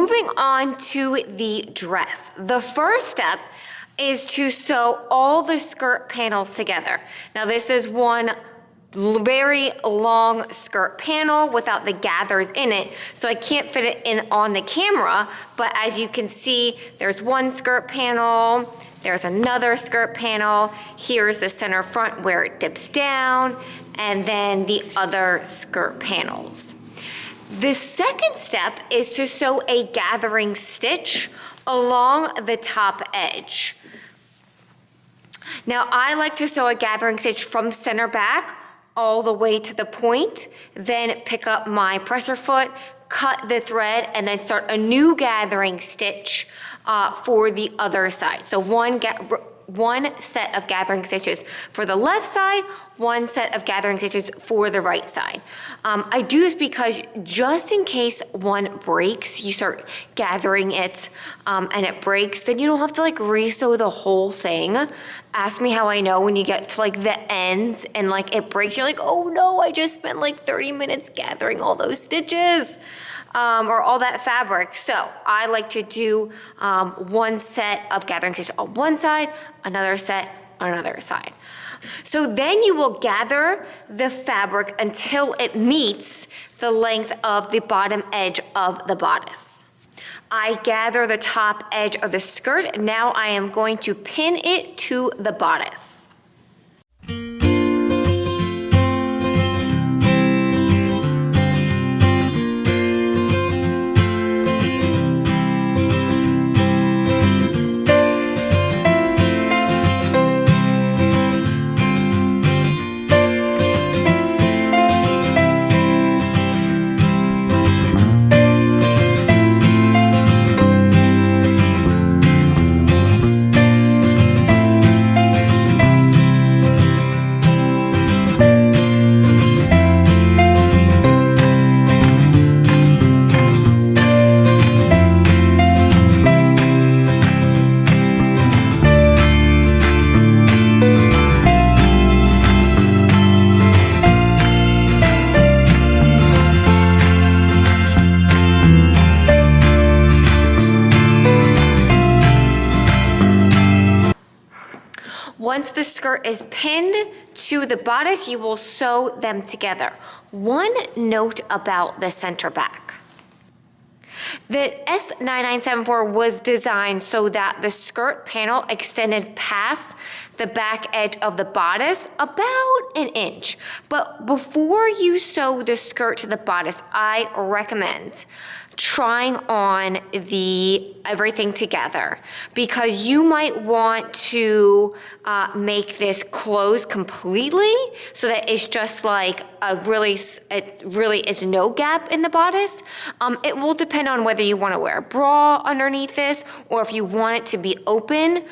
moving on to the dress. The first step is to sew all the skirt panels together. Now this is one very long skirt panel without the gathers in it, so I can't fit it in on the camera, but as you can see, there's one skirt panel, there's another skirt panel, here's the center front where it dips down, and then the other skirt panels. The second step is to sew a gathering stitch along the top edge. Now I like to sew a gathering stitch from center back all the way to the point, then pick up my presser foot, cut the thread, and then start a new gathering stitch for the other side. So one set of gathering stitches for the left side, one set of gathering stitches for the right side. I do this because just in case one breaks, you start gathering it and it breaks, then you don't have to like re-sew the whole thing. Ask me how I know when you get to like the ends and like it breaks, you're like, oh no, I just spent like 30 minutes gathering all those stitches. Or all that fabric. So I like to do one set of gathering stitches on one side, another set on another side. So then you will gather the fabric until it meets the length of the bottom edge of the bodice. I gather the top edge of the skirt. Now I am going to pin it to the bodice. Once the skirt is pinned to the bodice, you will sew them together. One note about the center back. The S9974 was designed so that the skirt panel extended past the back edge of the bodice about an inch. But before you sew the skirt to the bodice, I recommend trying on everything together because you might want to make this close completely so that it's just like it really is no gap in the bodice. It will depend on whether you want to wear a bra underneath this or if you want it to be open.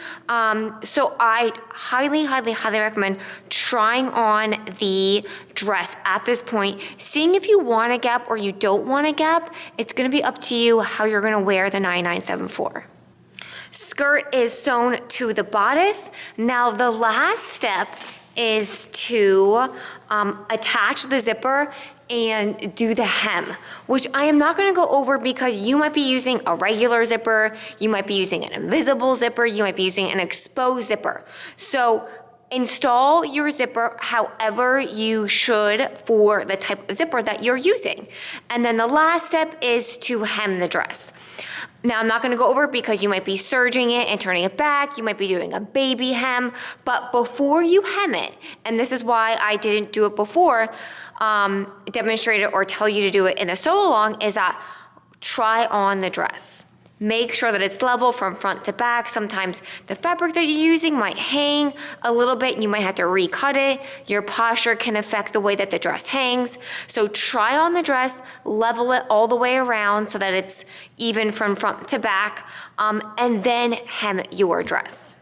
So I highly recommend trying on the dress at this point, seeing if you want a gap or you don't want a gap. It's going to be up to you how you're going to wear the 9974. Skirt is sewn to the bodice. Now the last step is to attach the zipper and do the hem, which I am not gonna go over because you might be using a regular zipper, you might be using an invisible zipper, you might be using an exposed zipper. So install your zipper however you should for the type of zipper that you're using. And then the last step is to hem the dress. Now I'm not gonna go over it because you might be serging it and turning it back, you might be doing a baby hem, but before you hem it, and this is why I didn't do it before, demonstrate it or tell you to do it in the sew along, is that try on the dress. Make sure that it's level from front to back. Sometimes the fabric that you're using might hang a little bit and you might have to recut it. Your posture can affect the way that the dress hangs. So try on the dress, level it all the way around so that it's even from front to back, and then hem your dress.